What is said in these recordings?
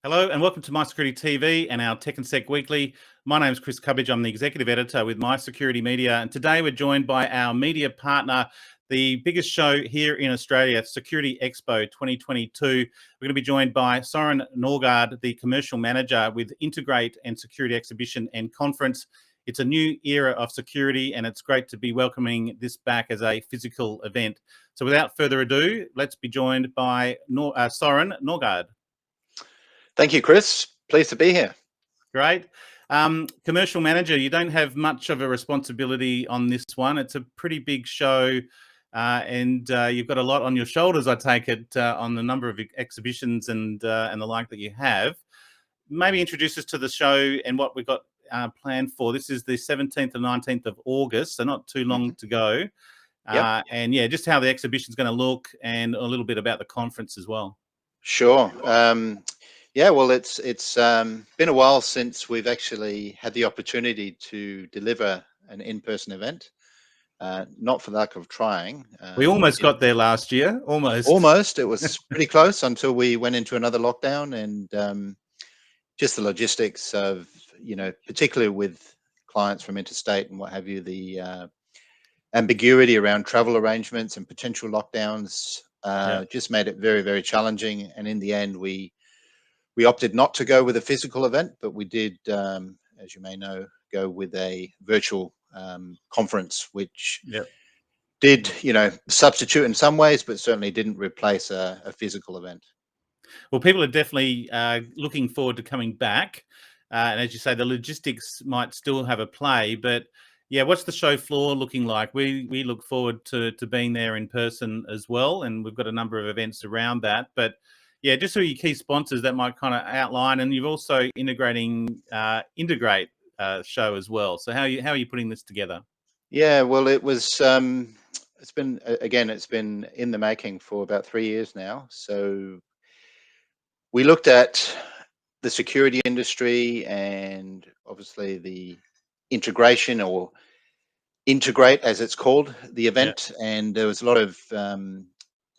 Hello and welcome to My Security TV and our Tech and Sec Weekly. My name is Chris Cubbage. I'm the Executive Editor with My Security Media, and today we're joined by our media partner, the biggest show here in Australia, Security Expo 2022. We're going to be joined by Soren Norgaard, the Commercial Manager with Integrate and Security Exhibition and Conference. It's a new era of security, and it's great to be welcoming this back as a physical event. So without further ado, let's be joined by Soren Norgaard. Thank you, Chris. Pleased to be here. Great. Commercial manager, you don't have much of a responsibility on this one. It's a pretty big show, and you've got a lot on your shoulders, I take it, on the number of exhibitions and the like that you have. Maybe introduce us to the show and what we've got planned for. This is the 17th and 19th of August, so not too long to go. Yep. And yeah, just how the exhibition is going to look and a little bit about the conference as well. Sure. Yeah, well, it's been a while since we've actually had the opportunity to deliver an in-person event. Not for lack of trying. We almost got there last year. Almost. It was pretty close until we went into another lockdown, and just the logistics of, particularly with clients from interstate and what have you, the ambiguity around travel arrangements and potential lockdowns just made it very, very challenging. And in the end, we opted not to go with a physical event, but we did, as you may know, go with a virtual conference, which did, substitute in some ways, but certainly didn't replace a physical event. Well, people are definitely looking forward to coming back. And as you say, the logistics might still have a play, but yeah, what's the show floor looking like? We look forward to being there in person as well, and we've got a number of events around that. But yeah, just so your key sponsors that might kind of outline, and you've also integrate show as well. So how are you putting this together? Yeah, well, it was. It's been in the making for about 3 years now. So we looked at the security industry and obviously the integration, or integrate as it's called, the event, and there was a lot of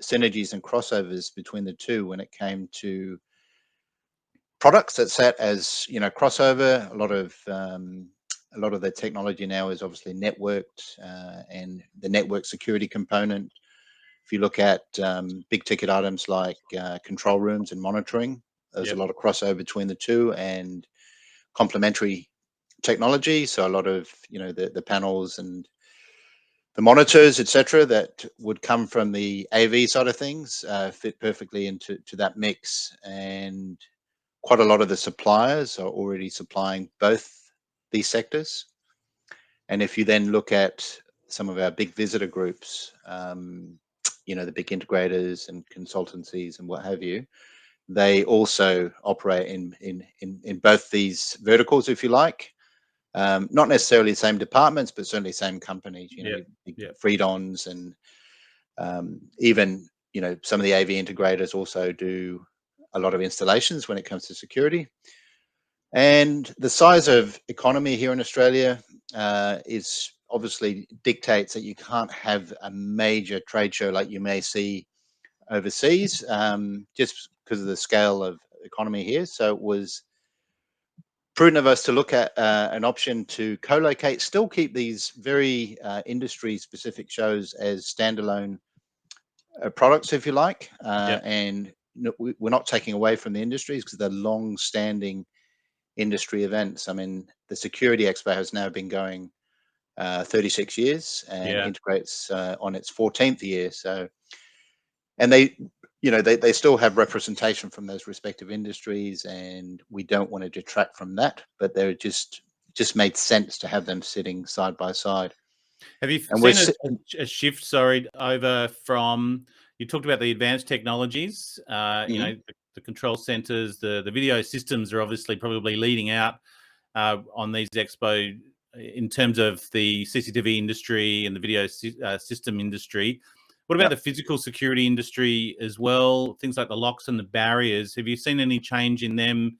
synergies and crossovers between the two when it came to products that sat as crossover. A lot of the technology now is obviously networked, and the network security component. If you look at big ticket items like control rooms and monitoring, there's a lot of crossover between the two and complementary technology. So a lot of the panels and the monitors, etc., that would come from the AV side of things fit perfectly into that mix. And quite a lot of the suppliers are already supplying both these sectors. And if you then look at some of our big visitor groups, the big integrators and consultancies and what have you, they also operate in both these verticals, if you like. Not necessarily the same departments, but certainly same companies. Freedons and even some of the AV integrators also do a lot of installations when it comes to security. And the size of economy here in Australia is obviously dictates that you can't have a major trade show like you may see overseas, just because of the scale of economy here. So it was prudent of us to look at an option to co-locate, still keep these very industry-specific shows as standalone products, if you like, and we're not taking away from the industries because they're long-standing industry events. I mean, the Security Expo has now been going 36 years and integrates on its 14th year. So, and they still have representation from those respective industries, and we don't want to detract from that, but they're just made sense to have them sitting side by side. Have you seen a shift, over from, you talked about the advanced technologies, the control centers, the video systems are obviously probably leading out on these expo in terms of the CCTV industry and the video system industry. What about the physical security industry as well? Things like the locks and the barriers. Have you seen any change in them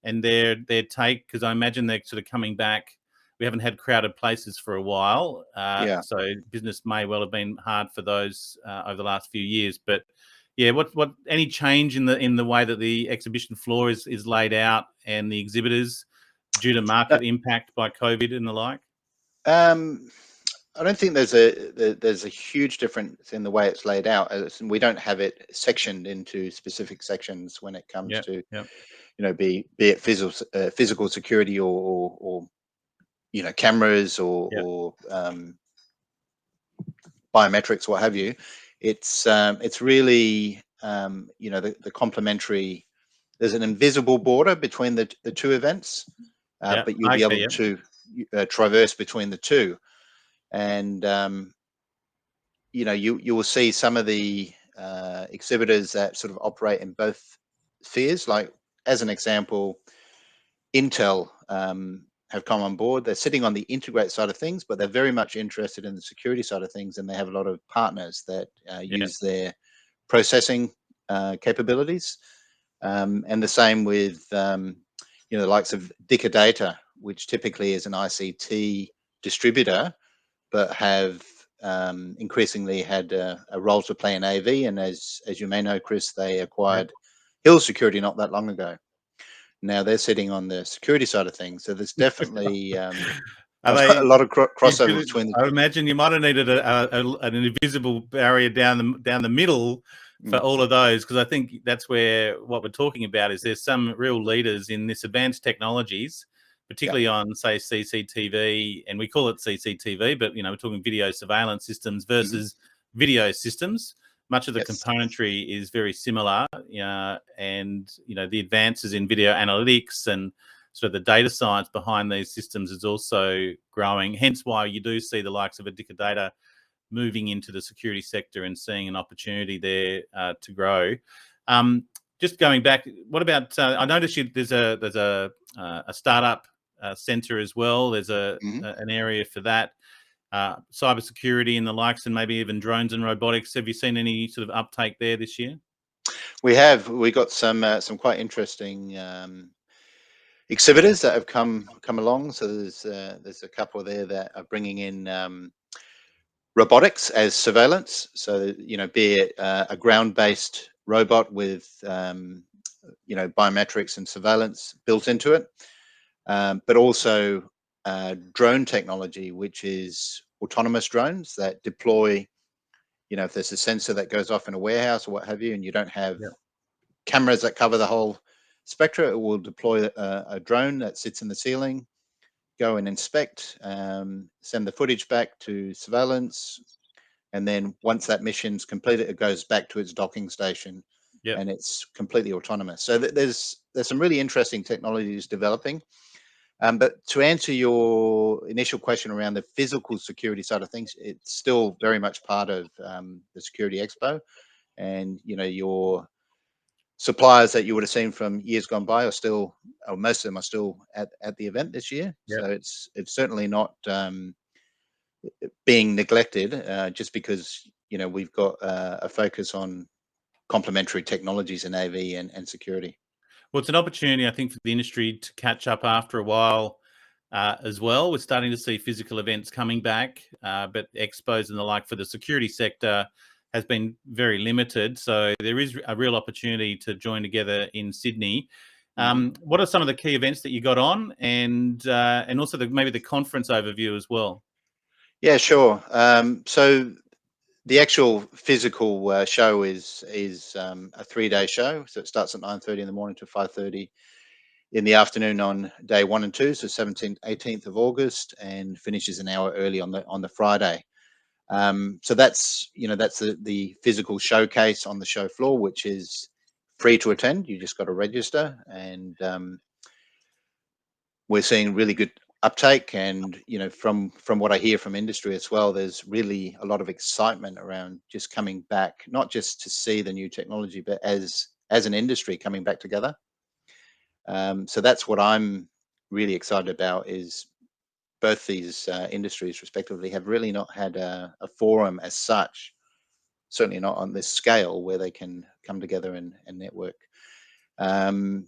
and their take? Because I imagine they're sort of coming back. We haven't had crowded places for a while. So business may well have been hard for those over the last few years. But Yeah, what any change in the way that the exhibition floor is laid out and the exhibitors due to market impact by COVID and the like? I don't think there's a huge difference in the way it's laid out. We don't have it sectioned into specific sections when it comes Yeah, to, yeah, be it physical security or cameras yeah, or biometrics, what have you. It's really the complementary. There's an invisible border between the two events, yeah. but you'll be Okay, able yeah, to traverse between the two. And you will see some of the exhibitors that sort of operate in both spheres. Like, as an example, Intel have come on board. They're sitting on the integrate side of things, but they're very much interested in the security side of things, and they have a lot of partners that yeah, use their processing capabilities. And the same with the likes of Dicker Data, which typically is an ICT distributor, but have increasingly had a role to play in AV. And as you may know, Chris, they yeah. acquired Hill Security not that long ago. Now they're sitting on the security side of things. So there's definitely Are a they? lot of You crossover could, between the I would imagine you might have needed an invisible barrier down the middle for Mm, all of those, because I think that's where what we're talking about is there's some real leaders in this advanced technologies, yeah. particularly on, say, CCTV, and we call it CCTV, but we're talking video surveillance systems Hmm. versus video systems. Much of the Yes. componentry is very similar, and the advances in video analytics and sort of the data science behind these systems is also growing. Hence why you do see the likes of a Dicker Data moving into the security sector and seeing an opportunity there to grow. Just going back, what about? I noticed there's a startup center as well. There's Hmm. an area for that. Cybersecurity and the likes, and maybe even drones and robotics. Have you seen any sort of uptake there this year? We got some quite interesting exhibitors that have come along. So there's a couple there that are bringing in robotics as surveillance. So be it a ground-based robot with biometrics and surveillance built into it, but also drone technology, which is autonomous drones that deploy. If there's a sensor that goes off in a warehouse or what have you, and you don't have Yeah, cameras that cover the whole spectrum, it will deploy a drone that sits in the ceiling, go and inspect, send the footage back to surveillance, and then once that mission's completed, it goes back to its docking station, yeah, and it's completely autonomous. So there's some really interesting technologies developing. But to answer your initial question around the physical security side of things, it's still very much part of the Security Expo, and your suppliers that you would have seen from years gone by are still, or most of them are still at the event this year. yeah. So it's certainly not being neglected just because we've got a focus on complementary technologies in AV and security. Well, it's an opportunity, I think, for the industry to catch up after a while as well. We're starting to see physical events coming back, but expos and the like for the security sector has been very limited. So there is a real opportunity to join together in Sydney. Hmm. What are some of the key events that you got on, and also maybe the conference overview as well? Yeah, sure. So the actual physical show is a 3-day show. So it starts at 9:30 in the morning to 5:30 in the afternoon on day 1 and 2, so 17th, 18th of August, and finishes an hour early on the Friday. So that's the physical showcase on the show floor, which is free to attend. You just got to register, and we're seeing really good uptake. And from what I hear from industry as well, there's really a lot of excitement around just coming back, not just to see the new technology, but as an industry coming back together. So that's what I'm really excited about. Is both these industries, respectively, have really not had a forum as such, certainly not on this scale, where they can come together and network. Um,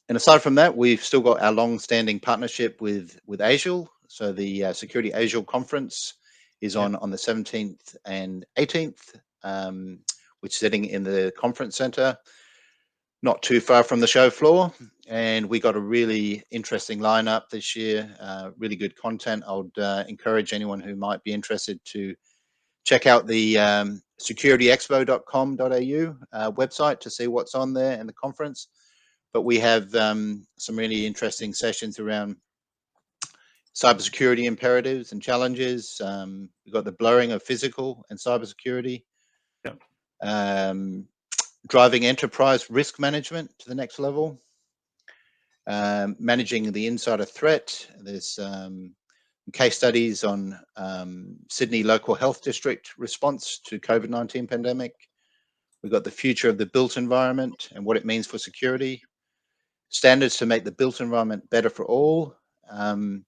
and aside from that, we've still got our long-standing partnership with Azure. So the Security Azure conference is Yeah, on the 17th and 18th, which is sitting in the conference center, not too far from the show floor. And we got a really interesting lineup this year, really good content. I would encourage anyone who might be interested to check out the securityexpo.com.au website to see what's on there in the conference. But we have some really interesting sessions around cybersecurity imperatives and challenges. We've got the blurring of physical and cybersecurity. Yep. Driving enterprise risk management to the next level. Managing the insider threat. There's case studies on Sydney local health district response to COVID-19 pandemic. We've got the future of the built environment and what it means for security. Standards to make the built environment better for all. So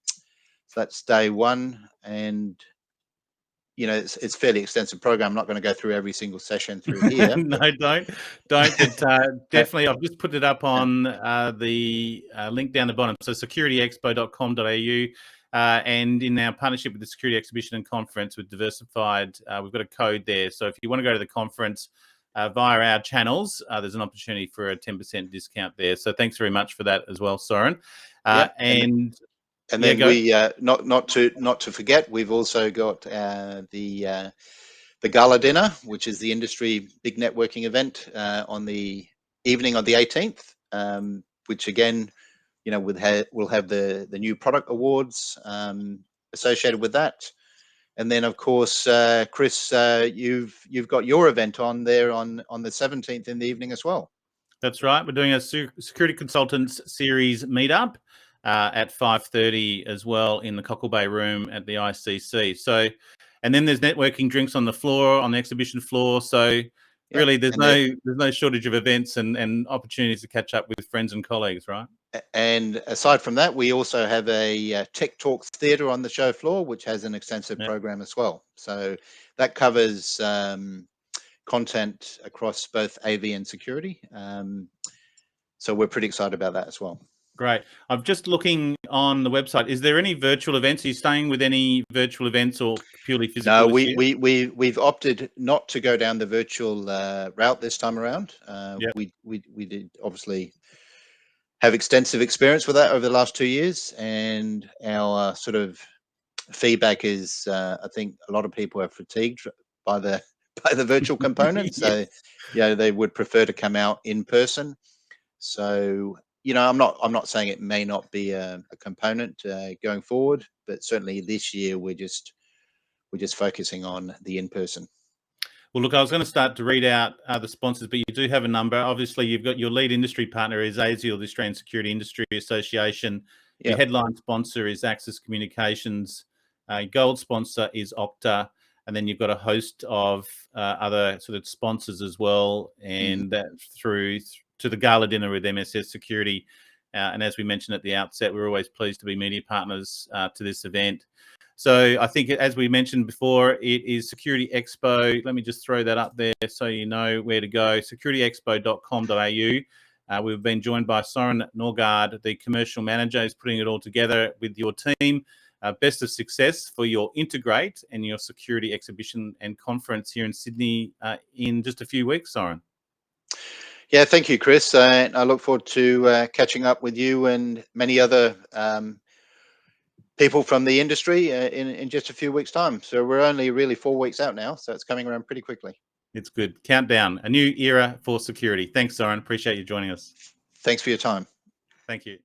that's day one, and it's fairly extensive program. I'm not going to go through every single session through here. No, don't. But definitely, I've just put it up on the link down the bottom. So securityexpo.com.au, and in our partnership with the Security Exhibition and Conference with Diversified, we've got a code there. So if you want to go to the conference via our channels, there's an opportunity for a 10% discount there. So thanks very much for that as well, Soren. And then we not to forget, we've also got the gala dinner, which is the industry big networking event on the evening of the 18th, which again, we'll have the new product awards associated with that. And then, of course, Chris, you've got your event on there on the 17th in the evening as well. That's right. We're doing a Security Consultants Series meetup at 5:30 as well in the Cockle Bay room at the ICC. So, and then there's networking drinks on the floor, on the exhibition floor. So really, there's no shortage of events and opportunities to catch up with friends and colleagues, right? And aside from that, we also have a Tech Talks theatre on the show floor, which has an extensive program as well. So that covers content across both AV and security. So we're pretty excited about that as well. Great. I'm just looking on the website. Is there any virtual events? Are you staying with any virtual events or purely physical? No, we've opted not to go down the virtual route this time around. We did obviously have extensive experience with that over the last 2 years, and our sort of feedback is I think a lot of people are fatigued by the virtual component. So they would prefer to come out in person. So I'm not saying it may not be a component going forward, but certainly this year we're just focusing on the in-person. Well, look, I was going to start to read out the sponsors, but you do have a number. Obviously, you've got your lead industry partner is ASIAL, the Australian Security Industry Association. Your headline sponsor is Axis Communications. Gold sponsor is Opta. And then you've got a host of other sort of sponsors as well, and that through to the gala dinner with MSS Security. And as we mentioned at the outset, we're always pleased to be media partners to this event. So I think, as we mentioned before, it is Security Expo. Let me just throw that up there so you know where to go. securityexpo.com.au. We've been joined by Soren Norgaard, the commercial manager, who's putting it all together with your team. Best of success for your Integrate and your security exhibition and conference here in Sydney in just a few weeks, Soren. Yeah, thank you, Chris. I look forward to catching up with you and many other people from the industry in just a few weeks' time. So we're only really 4 weeks out now, so it's coming around pretty quickly. It's good. Countdown, a new era for security. Thanks, Soren. Appreciate you joining us. Thanks for your time. Thank you.